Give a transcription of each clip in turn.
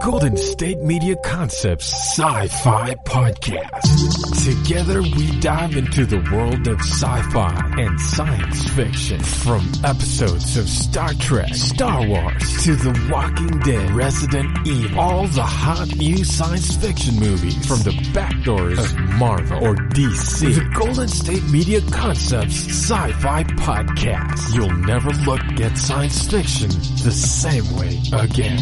Golden State Media Concepts Sci-Fi Podcast. Together we dive into the world of sci-fi and science fiction. From episodes of Star Trek, Star Wars, to The Walking Dead, Resident Evil, all the hot new science fiction movies from the back doors of Marvel or DC. The Golden State Media Concepts Sci-Fi Podcast. You'll never look at science fiction the same way again.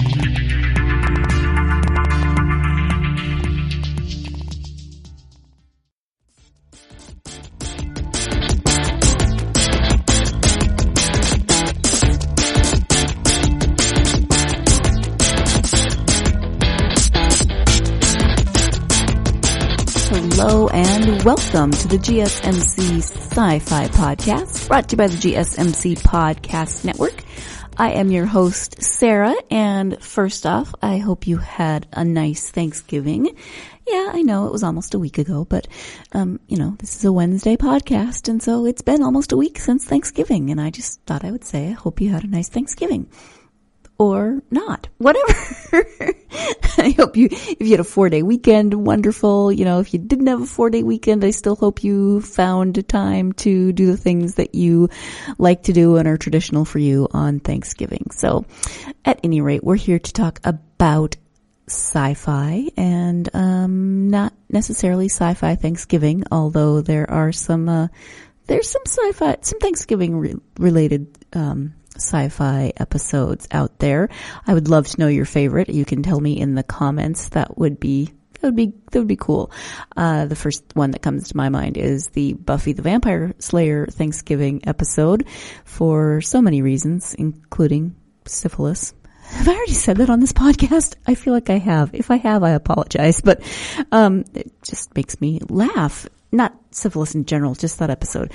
Hello and welcome to the GSMC Sci-Fi Podcast, brought to you by the GSMC Podcast Network. I am your host, Sarah, and first off, I hope you had a nice Thanksgiving. Yeah, I know it was almost a week ago, but, this is a Wednesday podcast, and so it's been almost a week since Thanksgiving, and I just thought I would say I hope you had a nice Thanksgiving. Or not, whatever. I hope if you had a 4-day weekend, wonderful. If you didn't have a 4-day weekend, I still hope you found time to do the things that you like to do and are traditional for you on Thanksgiving. So at any rate, we're here to talk about sci-fi and, not necessarily sci-fi Thanksgiving, although there's some sci-fi, some Thanksgiving related, sci-fi episodes out there. I would love to know your favorite. You can tell me in the comments. That would be cool. The first one that comes to my mind is the Buffy the Vampire Slayer Thanksgiving episode for so many reasons, including syphilis. Have I already said that on this podcast? I feel like I have. If I have, I apologize, but it just makes me laugh. Not syphilis in general, just that episode.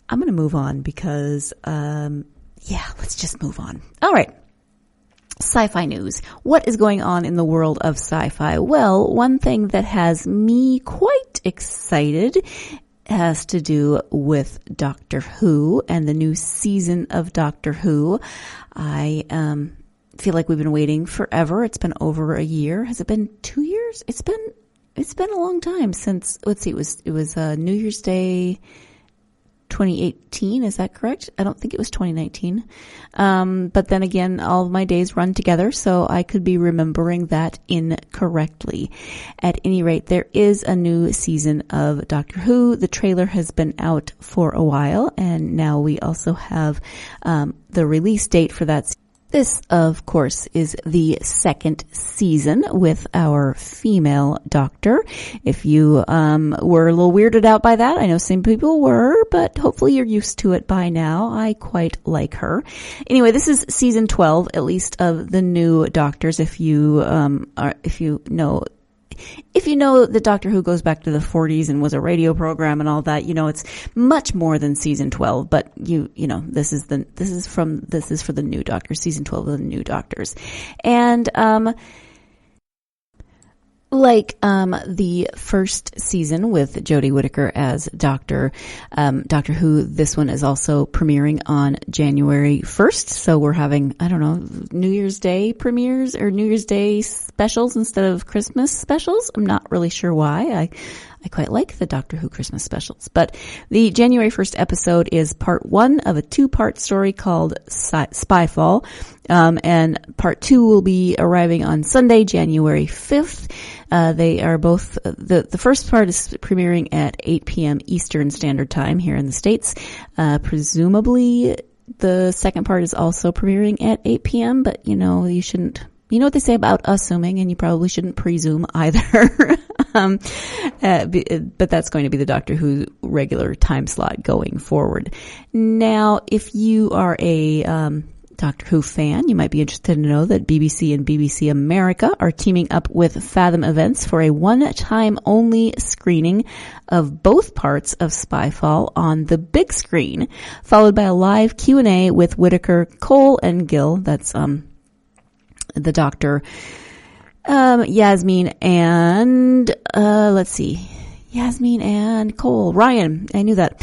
I'm going to move on because let's just move on. All right. Sci-fi news. What is going on in the world of sci-fi? Well, one thing that has me quite excited has to do with Doctor Who and the new season of Doctor Who. I feel like we've been waiting forever. It's been over a year. Has it been 2 years? It's been a long time since, let's see, it was New Year's Day 2018, is that correct? I don't think it was 2019. But then again, all of my days run together, so I could be remembering that incorrectly. At any rate, there is a new season of Doctor Who. The trailer has been out for a while, and now we also have the release date for that season. This, of course, is the second season with our female doctor. If you were a little weirded out by that, I know some people were, but hopefully you're used to it by now. I quite like her. Anyway, this is season 12, at least, of the new Doctors. If you know that Doctor Who goes back to the 40s and was a radio program and all that, it's much more than season 12, but this is for the new Doctors, season 12 of the new Doctors. And, the first season with Jodie Whittaker as Doctor Who, this one is also premiering on January 1st. So we're having, New Year's Day premieres or New Year's Day specials instead of Christmas specials. I'm not really sure why. I quite like the Doctor Who Christmas specials. But the January 1st episode is part 1 of a 2-part story called Spyfall. And part 2 will be arriving on Sunday, January 5th. They are both, the first part is premiering at 8 p.m. Eastern Standard Time here in the States. Presumably the second part is also premiering at 8 p.m., but you shouldn't, you know what they say about assuming, and you probably shouldn't presume either. But that's going to be the Doctor Who regular time slot going forward. Now, if you are a, Doctor Who fan, you might be interested to know that BBC and BBC America are teaming up with Fathom Events for a one-time only screening of both parts of Spyfall on the big screen, followed by a live Q&A with Whittaker, Cole, and Gil. That's the Doctor, Yasmin, and let's see. Yasmin and Cole. Ryan, I knew that.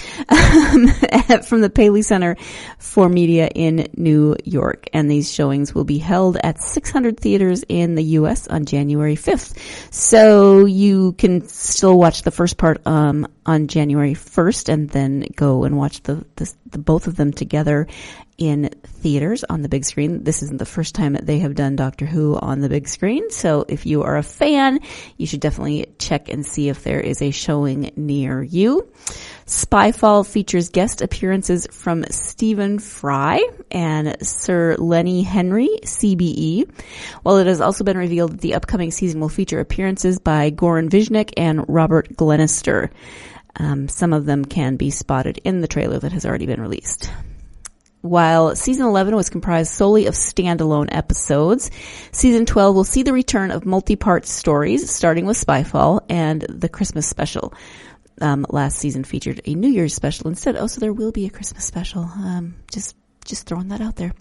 From the Paley Center for Media in New York. And these showings will be held at 600 theaters in the U.S. on January 5th. So you can still watch the first part on January 1st and then go and watch the both of them together in theaters on the big screen. This isn't the first time that they have done Doctor Who on the big screen. So if you are a fan, you should definitely check and see if there is a showing near you. Spyfall features guest appearances from Stephen Fry and Sir Lenny Henry, CBE, while it has also been revealed that the upcoming season will feature appearances by Goran Visnik and Robert Glenister. Some of them can be spotted in the trailer that has already been released. While Season 11 was comprised solely of standalone episodes, Season 12 will see the return of multi-part stories, starting with Spyfall and the Christmas special. Last season featured a New Year's special instead. Oh, so there will be a Christmas special. Just throwing that out there.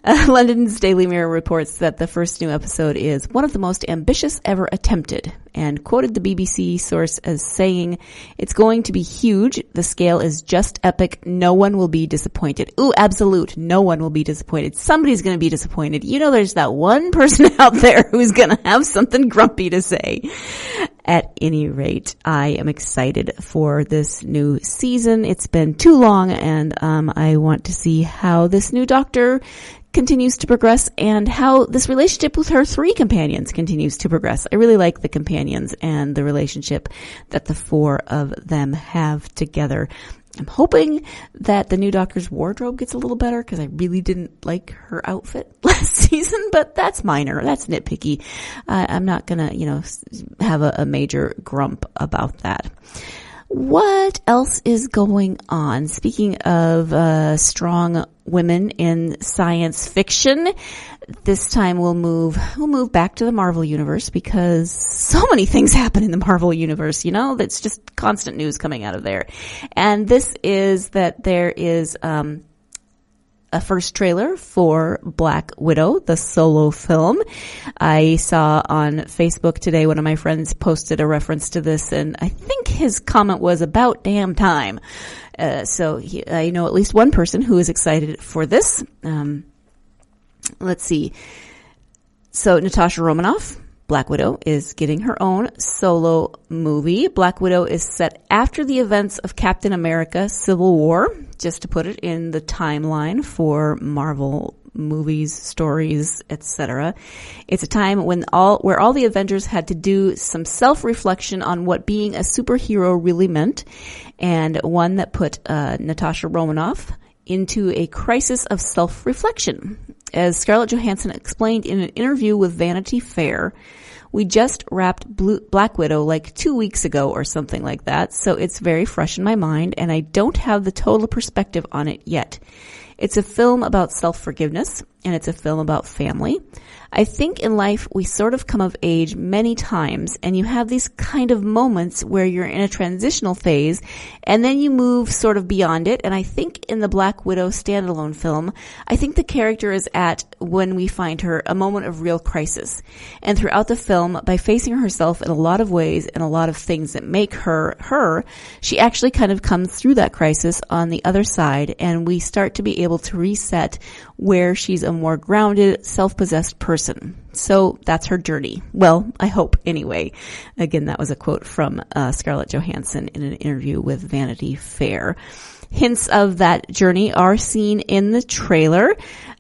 London's Daily Mirror reports that the first new episode is one of the most ambitious ever attempted, and quoted the BBC source as saying, "It's going to be huge. The scale is just epic. No one will be disappointed." Ooh, absolute. No one will be disappointed. Somebody's going to be disappointed. You know, there's that one person out there who's going to have something grumpy to say. At any rate, I am excited for this new season. It's been too long, and I want to see how this new Doctor continues to progress and how this relationship with her three companions continues to progress. I really like the companions and the relationship that the four of them have together. I'm hoping that the new Doctor's wardrobe gets a little better because I really didn't like her outfit last season, but that's minor. That's nitpicky. I'm not going to, have a major grump about that. What else is going on? Speaking of strong women in science fiction, this time we'll move back to the Marvel Universe because so many things happen in the Marvel Universe, that's just constant news coming out of there. And this is that there is a first trailer for Black Widow, the solo film. I saw on Facebook today, one of my friends posted a reference to this, and I think his comment was about damn time. So I know at least one person who is excited for this. Let's see. So Natasha Romanoff, Black Widow, is getting her own solo movie. Black Widow is set after the events of Captain America Civil War, just to put it in the timeline for Marvel movies, stories, etc. It's a time where all the Avengers had to do some self-reflection on what being a superhero really meant, and one that put Natasha Romanoff into a crisis of self-reflection. As Scarlett Johansson explained in an interview with Vanity Fair, "We just wrapped Black Widow like 2 weeks ago or something like that, so it's very fresh in my mind, and I don't have the total perspective on it yet. It's a film about self-forgiveness, and it's a film about family. I think in life we sort of come of age many times, and you have these kind of moments where you're in a transitional phase, and then you move sort of beyond it. And I think in the Black Widow standalone film, I think the character is at, when we find her, a moment of real crisis. And throughout the film, by facing herself in a lot of ways and a lot of things that make her her, she actually kind of comes through that crisis on the other side, and we start to be able to reset where she's a more grounded, self-possessed person. So that's her journey. Well, I hope anyway." Again, that was a quote from Scarlett Johansson in an interview with Vanity Fair. Hints of that journey are seen in the trailer.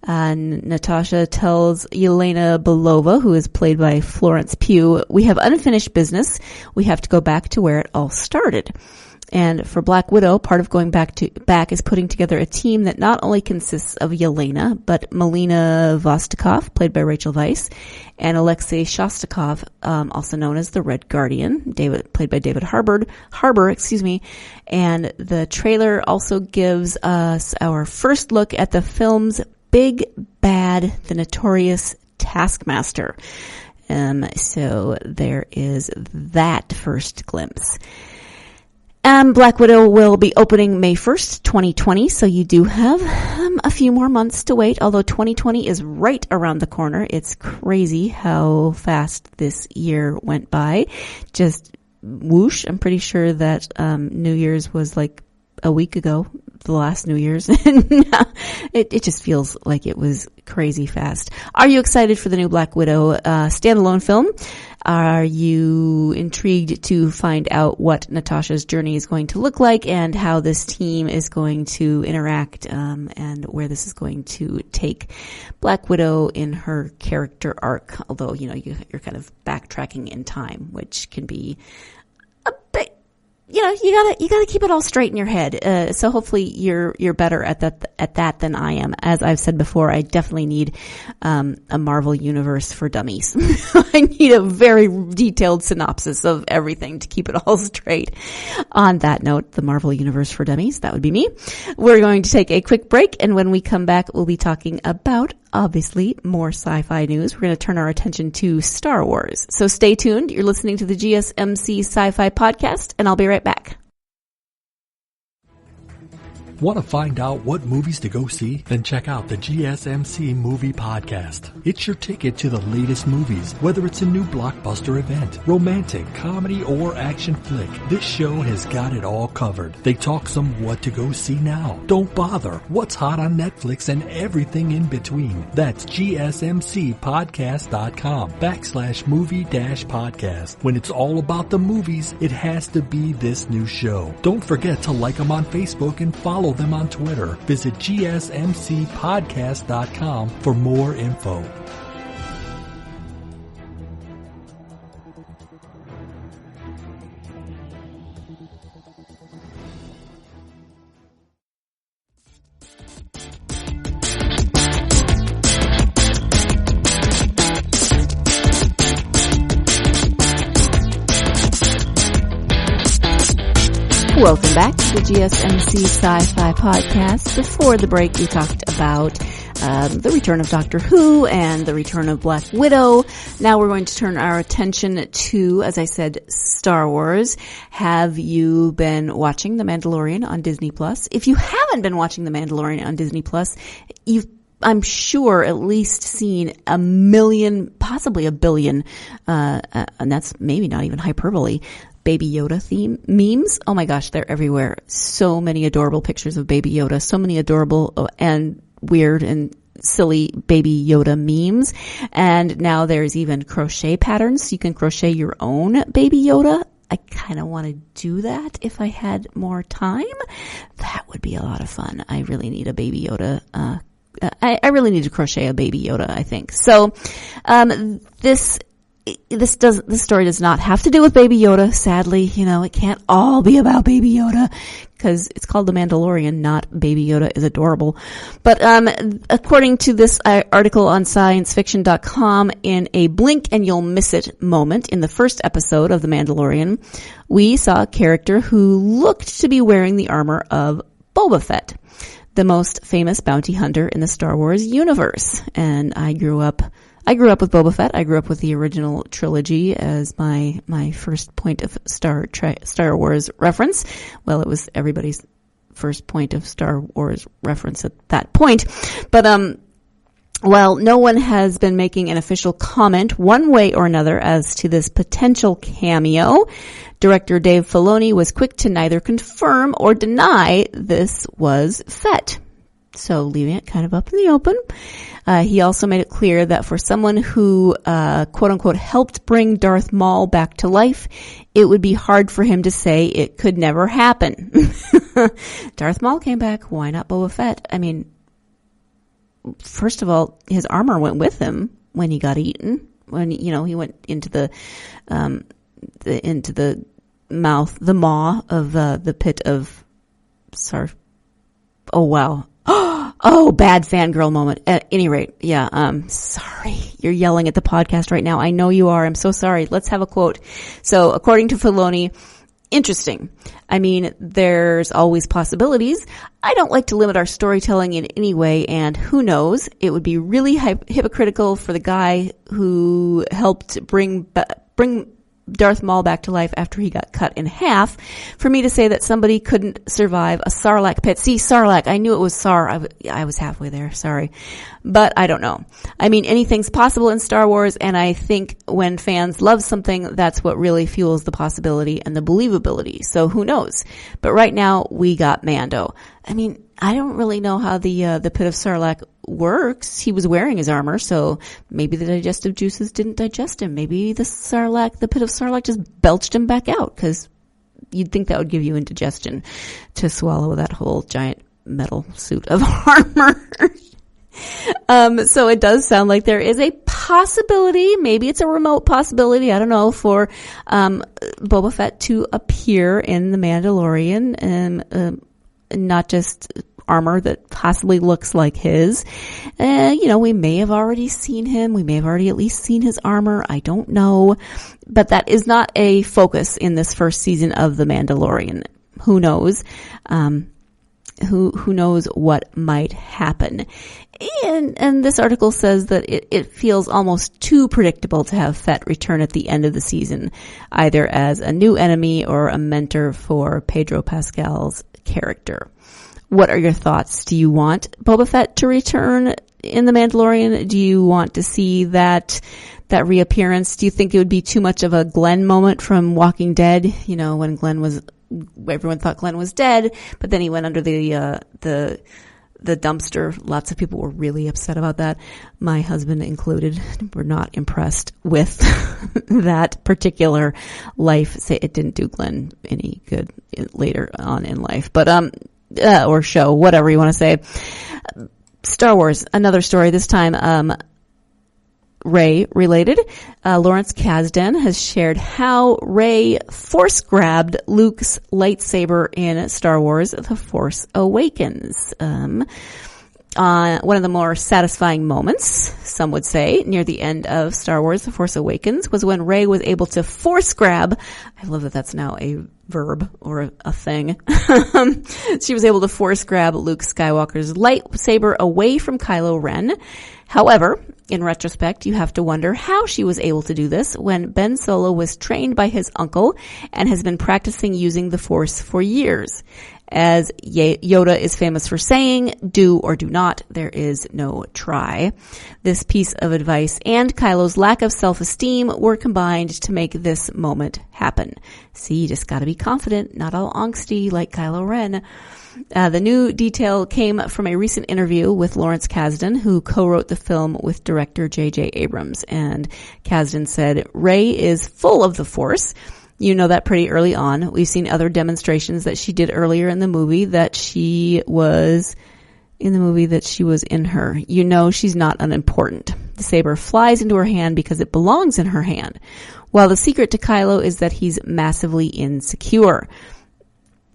Natasha tells Yelena Belova, who is played by Florence Pugh, "We have unfinished business. We have to go back to where it all started." And for Black Widow, part of going back is putting together a team that not only consists of Yelena, but Melina Vostokov, played by Rachel Weisz, and Alexei Shostakov, also known as the Red Guardian, played by David Harbour. And the trailer also gives us our first look at the film's big bad, the notorious Taskmaster. So there is that first glimpse. Black Widow will be opening May 1st, 2020, so you do have a few more months to wait, although 2020 is right around the corner. It's crazy how fast this year went by. Just whoosh. I'm pretty sure that New Year's was like a week ago, the last New Year's. It just feels like it was crazy fast. Are you excited for the new Black Widow standalone film? Are you intrigued to find out what Natasha's journey is going to look like and how this team is going to interact, and where this is going to take Black Widow in her character arc? Although, you're kind of backtracking in time, which can be a bit, you gotta keep it all straight in your head. So hopefully you're better at that than I am. As I've said before, I definitely need a Marvel Universe for dummies. I need a very detailed synopsis of everything to keep it all straight. On that note, the Marvel Universe for dummies, that would be me. We're going to take a quick break, and when we come back, we'll be talking about, obviously, more sci-fi news. We're going to turn our attention to Star Wars. So stay tuned. You're listening to the GSMC Sci-Fi Podcast, and I'll be right back. Want to find out what movies to go see? Then check out the GSMC Movie Podcast. It's your ticket to the latest movies, whether it's a new blockbuster event, romantic, comedy, or action flick. This show has got it all covered. They talk some what to go see now. Don't bother. What's hot on Netflix and everything in between. That's GSMCpodcast.com/movie-podcast. When it's all about the movies, it has to be this new show. Don't forget to like them on Facebook and follow them on Twitter. Visit GSMCpodcast.com for more info. Welcome back to the GSMC Sci-Fi Podcast. Before the break, we talked about the return of Doctor Who and the return of Black Widow. Now we're going to turn our attention to, as I said, Star Wars. Have you been watching The Mandalorian on Disney Plus? If you haven't been watching The Mandalorian on Disney Plus, I'm sure, at least seen a million, possibly a billion, and that's maybe not even hyperbole, Baby Yoda theme memes. Oh my gosh, they're everywhere. So many adorable pictures of Baby Yoda. So many adorable and weird and silly Baby Yoda memes. And now there's even crochet patterns. So you can crochet your own Baby Yoda. I kind of want to do that if I had more time. That would be a lot of fun. I really need a Baby Yoda. I really need to crochet a Baby Yoda, I think. So, this story does not have to do with Baby Yoda. Sadly, it can't all be about Baby Yoda because it's called The Mandalorian, not Baby Yoda is adorable. But, according to this article on sciencefiction.com, in a blink and you'll miss it moment in the first episode of The Mandalorian, we saw a character who looked to be wearing the armor of Boba Fett, the most famous bounty hunter in the Star Wars universe. And I grew up with Boba Fett. I grew up with the original trilogy as my first point of Star Wars reference. Well, it was everybody's first point of Star Wars reference at that point. But, while no one has been making an official comment one way or another as to this potential cameo, director Dave Filoni was quick to neither confirm or deny this was Fett. So leaving it kind of up in the open. He also made it clear that for someone who, quote unquote, helped bring Darth Maul back to life, it would be hard for him to say it could never happen. Darth Maul came back. Why not Boba Fett? I mean, first of all, his armor went with him when he got eaten. When, he went into the mouth, the maw of, the pit of oh wow. Oh, bad fangirl moment. At any rate, yeah, sorry. You're yelling at the podcast right now. I know you are. I'm so sorry. Let's have a quote. So, according to Filoni, interesting. I mean, there's always possibilities. I don't like to limit our storytelling in any way, and who knows? It would be really hypocritical for the guy who helped bring Darth Maul back to life after he got cut in half, for me to say that somebody couldn't survive a Sarlacc pit. See, Sarlacc, I knew it was Sar. I was halfway there, sorry. But I don't know. I mean, anything's possible in Star Wars, and I think when fans love something, that's what really fuels the possibility and the believability. So who knows? But right now, we got Mando. I mean, I don't really know how the pit of Sarlacc works. He was wearing his armor, so maybe the digestive juices didn't digest him. Maybe the pit of Sarlacc just belched him back out, because you'd think that would give you indigestion to swallow that whole giant metal suit of armor. So it does sound like there is a possibility, maybe it's a remote possibility, I don't know, for Boba Fett to appear in The Mandalorian, and not just armor that possibly looks like his. We may have already seen him. We may have already at least seen his armor. I don't know. But that is not a focus in this first season of The Mandalorian. Who knows? Who knows what might happen? And this article says that it feels almost too predictable to have Fett return at the end of the season, either as a new enemy or a mentor for Pedro Pascal's character. What are your thoughts? Do you want Boba Fett to return in The Mandalorian? Do you want to see that reappearance? Do you think it would be too much of a Glenn moment from Walking Dead? You know, when everyone thought Glenn was dead, but then he went under the dumpster. Lots of people were really upset about that. My husband included. We're not impressed with that particular life. Say it didn't do Glenn any good later on in life, but or show, whatever you want to say. Star Wars, another story, this time Rey related. Lawrence Kasdan has shared how Rey force grabbed Luke's lightsaber in Star Wars The Force Awakens. One of the more satisfying moments, some would say, near the end of Star Wars The Force Awakens was when Rey was able to force grab. I love that that's now a verb or a thing. She was able to force grab Luke Skywalker's lightsaber away from Kylo Ren. However, in retrospect, you have to wonder how she was able to do this when Ben Solo was trained by his uncle and has been practicing using the Force for years. As Yoda is famous for saying, do or do not, there is no try. This piece of advice and Kylo's lack of self-esteem were combined to make this moment happen. See, you just gotta be confident, not all angsty like Kylo Ren. The new detail came from a recent interview with Lawrence Kasdan, who co-wrote the film with director J.J. Abrams. And Kasdan said, Rey is full of the Force. You know that pretty early on. We've seen other demonstrations that she did earlier in the movie that she was in her. You know she's not unimportant. The saber flies into her hand because it belongs in her hand. While the secret to Kylo is that he's massively insecure.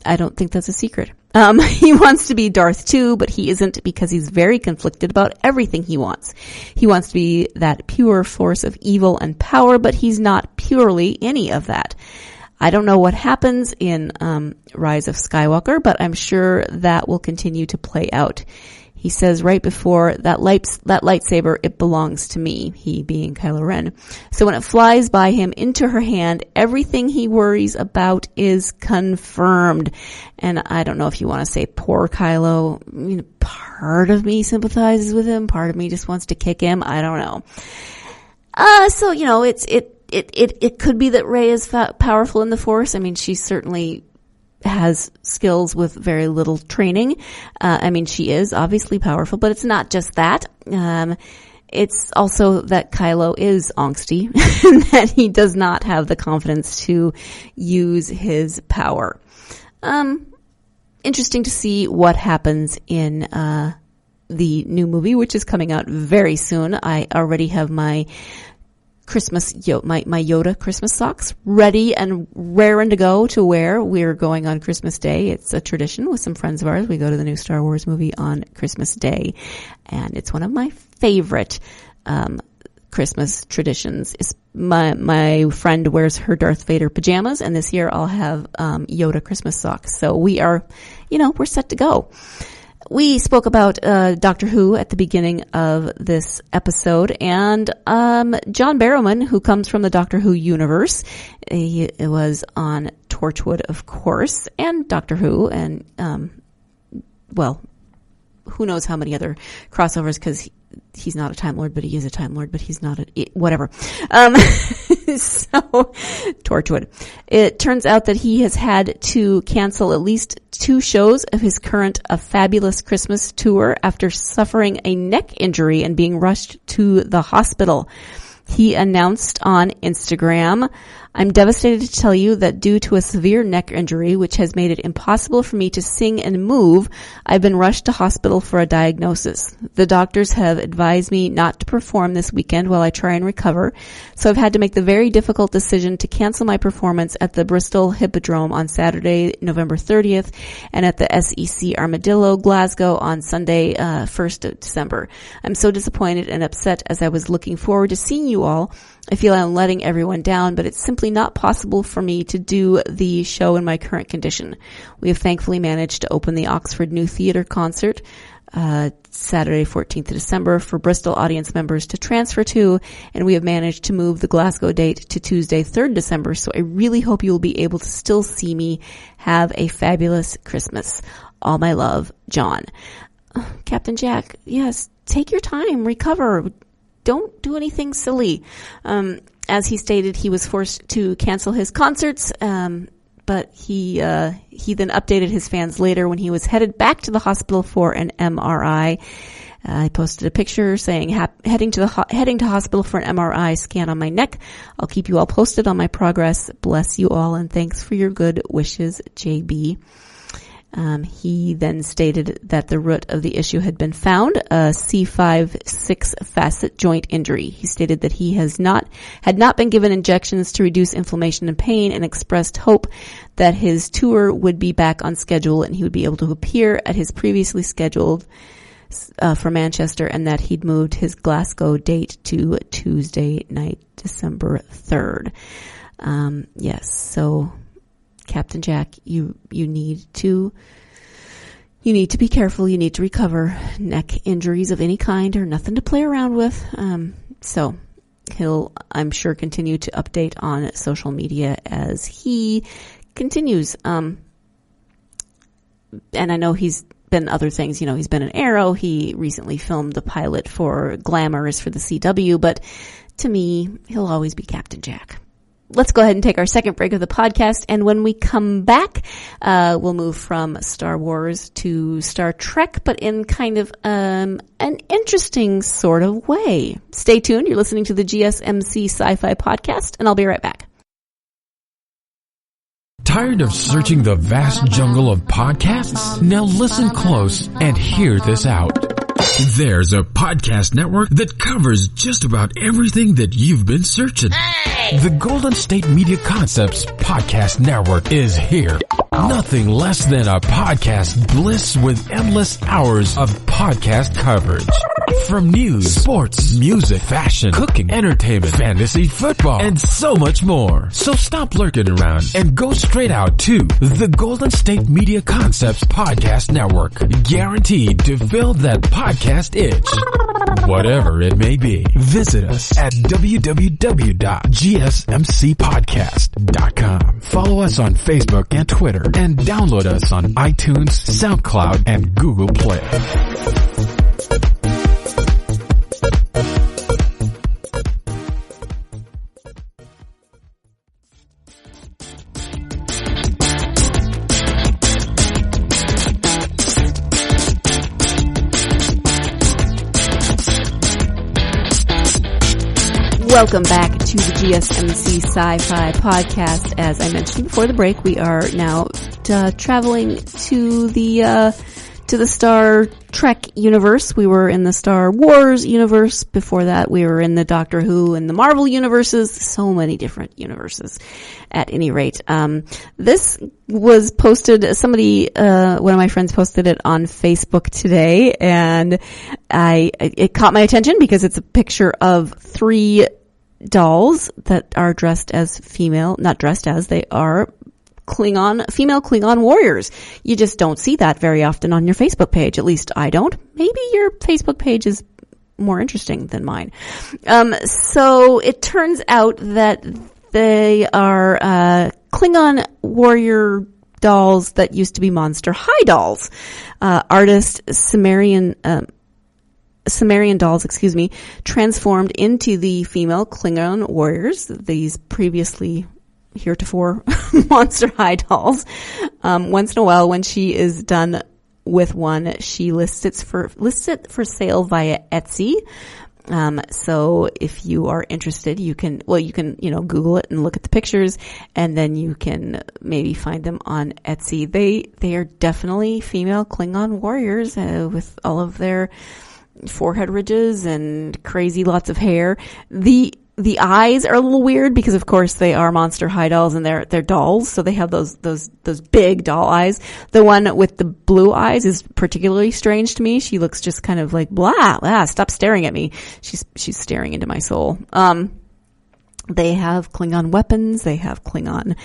I don't think that's a secret. He wants to be Darth too, but he isn't because he's very conflicted about everything he wants. He wants to be that pure force of evil and power, but he's not purely any of that. I don't know what happens in Rise of Skywalker, but I'm sure that will continue to play out. He says right before that lightsaber, it belongs to me, he being Kylo Ren. So when it flies by him into her hand, everything he worries about is confirmed. And I don't know if you want to say poor Kylo. I mean, part of me sympathizes with him. Part of me just wants to kick him. I don't know. So, you know, it could be that Rey is powerful in the Force. I mean, she certainly has skills with very little training. I mean, she is obviously powerful, but it's not just that. It's also that Kylo is angsty and that he does not have the confidence to use his power. Interesting to see what happens in the new movie, which is coming out very soon. I already have my my Yoda Christmas socks ready and raring to go to wear. We're going on Christmas Day. It's a tradition with some friends of ours. We go to the new Star Wars movie on Christmas Day, and it's one of my favorite Christmas traditions. It's my friend wears her Darth Vader pajamas, and this year I'll have Yoda Christmas socks. So we are, we're set to go. we spoke about Doctor Who at the beginning of this episode, and John Barrowman, who comes from the Doctor Who universe, he was on Torchwood, of course, and Doctor Who, and well, who knows how many other crossovers, because he's not a Time Lord, but he is a Time Lord, but he's not whatever. So, Torchwood. It turns out that he has had to cancel at least 2 shows of his current A Fabulous Christmas tour after suffering a neck injury and being rushed to the hospital. He announced on Instagram, "I'm devastated to tell you that due to a severe neck injury, which has made it impossible for me to sing and move, I've been rushed to hospital for a diagnosis. The doctors have advised me not to perform this weekend while I try and recover, so I've had to make the very difficult decision to cancel my performance at the Bristol Hippodrome on Saturday, November 30th, and at the SEC Armadillo, Glasgow on Sunday, 1st of December. I'm so disappointed and upset as I was looking forward to seeing you all. I feel I'm letting everyone down, but it's simply not possible for me to do the show in my current condition. We have thankfully managed to open the Oxford New Theatre concert Saturday, 14th of December for Bristol audience members to transfer to, and we have managed to move the Glasgow date to Tuesday, 3rd December, so I really hope you will be able to still see me. Have a fabulous Christmas. All my love, John." Captain Jack, yes, take your time, recover. Don't do anything silly. As he stated, he was forced to cancel his concerts, but he then updated his fans later when he was headed back to the hospital for an MRI. I posted a picture saying, heading to hospital for an MRI scan on my neck. I'll keep you all posted on my progress. Bless you all, and thanks for your good wishes, JB. He then stated that the root of the issue had been found, a C5-6 facet joint injury. He stated that he had not been given injections to reduce inflammation and pain, and expressed hope that his tour would be back on schedule and he would be able to appear at his previously scheduled for Manchester, and that he'd moved his Glasgow date to Tuesday night, December 3rd. Yes, so Captain Jack, you need to be careful. You need to recover. Neck injuries of any kind are nothing to play around with. So he'll, I'm sure, continue to update on social media as he continues. And I know he's been other things. You know, he's been in Arrow. He recently filmed the pilot for Glamorous for the CW. But to me, he'll always be Captain Jack. Let's go ahead and take our second break of the podcast, and when we come back, we'll move from Star Wars to Star Trek, but in kind of an interesting sort of way. Stay tuned. You're listening to the GSMC Sci-Fi podcast, and I'll be right back. Tired of searching the vast jungle of podcasts? Now listen close and hear this out. There's a podcast network that covers just about everything that you've been searching. The Golden State Media Concepts Podcast Network is here. Nothing less than a podcast bliss with endless hours of podcast coverage. From news, sports, music, fashion, cooking, entertainment, fantasy, football, and so much more. So stop lurking around and go straight out to the Golden State Media Concepts Podcast Network. Guaranteed to fill that podcast itch. Whatever it may be. Visit us at www.gsmcpodcast.com. Follow us on Facebook and Twitter, and download us on iTunes, SoundCloud, and Google Play. Welcome back to the GSMC Sci-Fi podcast. As I mentioned before the break, we are now traveling to the Star Trek universe. We were in the Star Wars universe. Before that, we were in the Doctor Who and the Marvel universes. So many different universes. At any rate, this was posted. Somebody, one of my friends posted it on Facebook today, and it caught my attention because it's a picture of 3 dolls that are dressed as female, not dressed as, they are female Klingon warriors. You just don't see that very often on your Facebook page. At least I don't. Maybe your Facebook page is more interesting than mine. So it turns out that they are Klingon warrior dolls that used to be Monster High dolls. Artist Sumerian dolls, transformed into the female Klingon warriors, these previously heretofore Monster High dolls. Once in a while, when she is done with one, she lists it for sale via Etsy. So if you are interested, you can Google it and look at the pictures, and then you can maybe find them on Etsy. They are definitely female Klingon warriors, with all of their forehead ridges and crazy lots of hair. The eyes are a little weird because, of course, they are Monster High dolls and they're dolls, so they have those big doll eyes. The one with the blue eyes is particularly strange to me. She looks just kind of like blah, stop staring at me. She's staring into my soul. They have Klingon weapons. They have Klingon,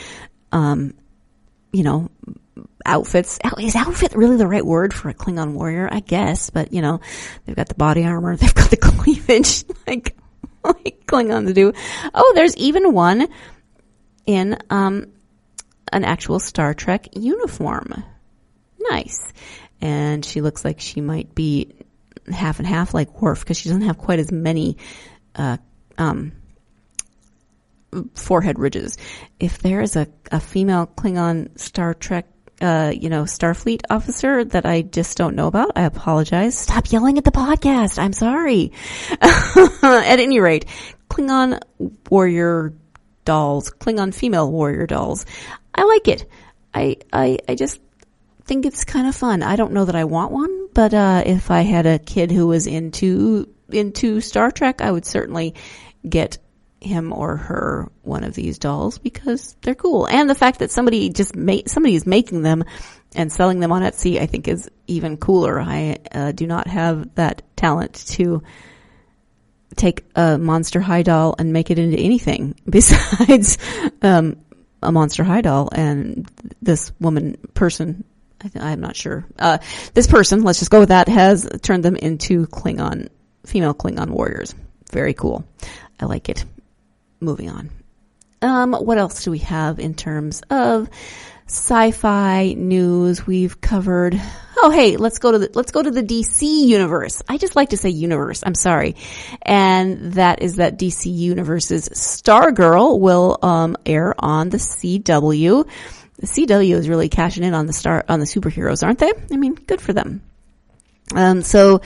outfits. Is outfit really the right word for a Klingon warrior? I guess, but they've got the body armor. They've got the cleavage, like Klingons do. Oh, there's even one in an actual Star Trek uniform. Nice. And she looks like she might be half and half like Worf, because she doesn't have quite as many forehead ridges. If there is a female Klingon Star Trek Starfleet officer that I just don't know about, I apologize. Stop yelling at the podcast. I'm sorry. At any rate, Klingon warrior dolls, Klingon female warrior dolls. I like it. I just think it's kind of fun. I don't know that I want one, but if I had a kid who was into Star Trek, I would certainly get him or her one of these dolls because they're cool. And the fact that somebody is making them and selling them on Etsy, I think is even cooler. I do not have that talent to take a Monster High doll and make it into anything besides a Monster High doll. And this person, I'm not sure. This person, let's just go with that, has turned them into female Klingon warriors. Very cool. I like it. Moving on. What else do we have in terms of sci-fi news? We've covered. Oh, hey, let's go to the DC universe. I just like to say universe. I'm sorry. And that is that DC Universe's Stargirl will air on the CW. The CW is really cashing in on the superheroes, aren't they? I mean, good for them. So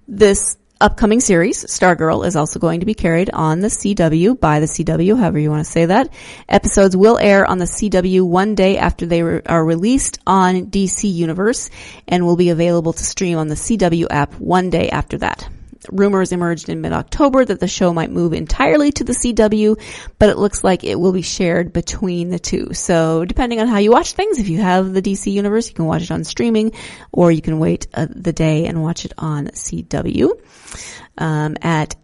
this upcoming series, Stargirl, is also going to be carried on the CW, by the CW, however you want to say that. Episodes will air on the CW one day after they are released on DC Universe, and will be available to stream on the CW app one day after that. Rumors emerged in mid-October that the show might move entirely to the CW, but it looks like it will be shared between the two. So depending on how you watch things, if you have the DC Universe, you can watch it on streaming, or you can wait the day and watch it on CW. At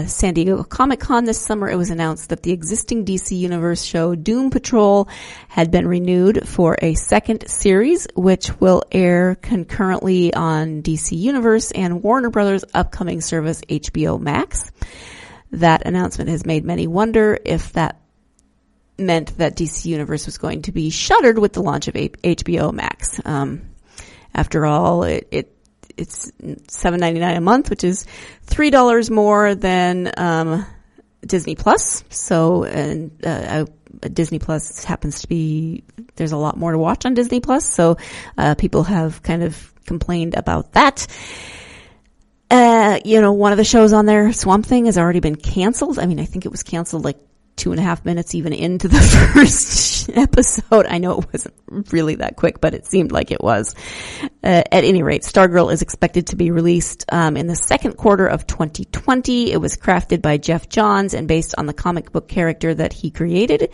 San Diego Comic-Con this summer, it was announced that the existing DC Universe show Doom Patrol had been renewed for a second series, which will air concurrently on DC Universe and Warner Brothers' upcoming service HBO Max. That announcement has made many wonder if that meant that DC Universe was going to be shuttered with the launch of HBO Max. After all, it's $7.99 a month, which is $3 more than Disney Plus. So, Disney Plus happens to be, there's a lot more to watch on Disney Plus. So, people have kind of complained about that. One of the shows on there, Swamp Thing, has already been canceled. I mean, I think it was canceled like 2.5 minutes even into the first episode. I know it wasn't really that quick, but it seemed like it was. At any rate, Stargirl is expected to be released in the second quarter of 2020. It was crafted by Jeff Johns and based on the comic book character that he created.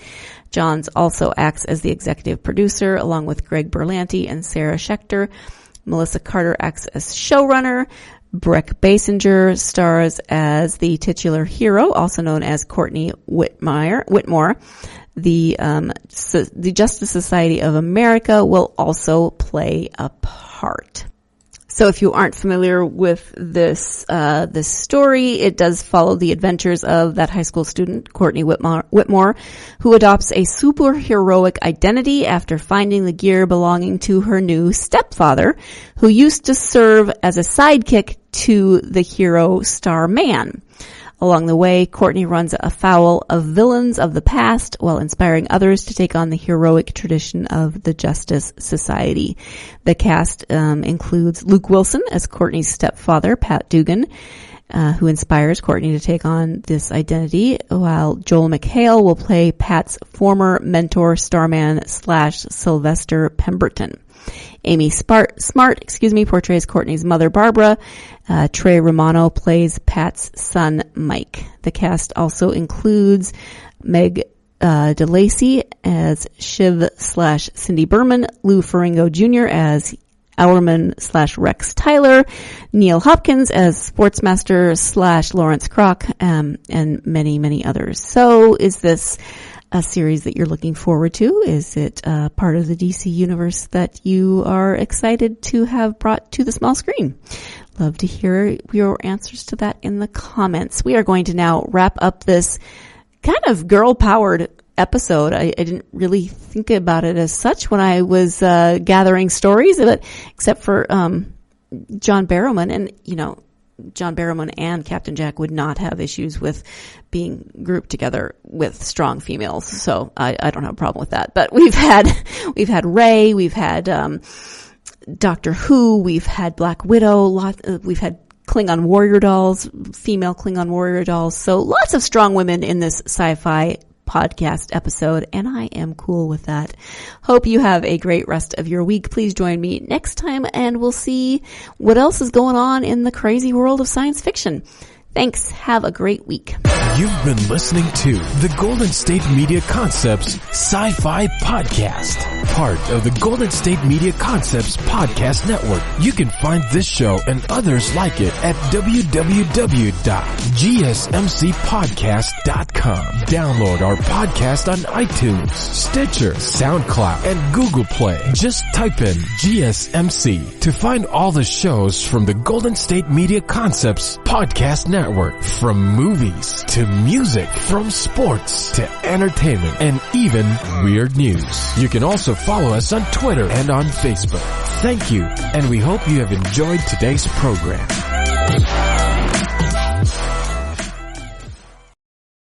Johns also acts as the executive producer along with Greg Berlanti and Sarah Schechter. Melissa Carter acts as showrunner. Breck Basinger stars as the titular hero, also known as Courtney Whitmore. The Justice Society of America will also play a part. So if you aren't familiar with this story, it does follow the adventures of that high school student, Courtney Whitmore, who adopts a superheroic identity after finding the gear belonging to her new stepfather, who used to serve as a sidekick to the hero Starman. Along the way, Courtney runs afoul of villains of the past while inspiring others to take on the heroic tradition of the Justice Society. The cast includes Luke Wilson as Courtney's stepfather, Pat Dugan, who inspires Courtney to take on this identity, while Joel McHale will play Pat's former mentor, Starman / Sylvester Pemberton. Amy Smart, portrays Courtney's mother, Barbara. Trey Romano plays Pat's son, Mike. The cast also includes Meg DeLacy as Shiv / Cindy Berman, Lou Ferrigno Jr. as Hourman / Rex Tyler, Neil Hopkins as Sportsmaster / Lawrence Kroc, and many, many others. So is this a series that you're looking forward to? Is it part of the DC universe that you are excited to have brought to the small screen? Love to hear your answers to that in the comments. We are going to now wrap up this kind of girl-powered episode. I didn't really think about it as such when I was gathering stories, but except for John Barrowman, and John Barrowman and Captain Jack would not have issues with being grouped together with strong females. So I don't have a problem with that. But we've had Ray, we've had Doctor Who, we've had Black Widow, we've had Klingon warrior dolls, female Klingon warrior dolls. So lots of strong women in this sci-fi podcast episode, and I am cool with that. Hope you have a great rest of your week. Please join me next time, and we'll see what else is going on in the crazy world of science fiction. Thanks. Have a great week. You've been listening to the Golden State Media Concepts Sci-Fi Podcast, part of the Golden State Media Concepts Podcast Network. You can find this show and others like it at www.gsmcpodcast.com. Download our podcast on iTunes, Stitcher, SoundCloud, and Google Play. Just type in GSMC to find all the shows from the Golden State Media Concepts Podcast Network. From movies to music, from sports to entertainment, and even weird news. You can also follow us on Twitter and on Facebook. Thank you, and we hope you have enjoyed today's program.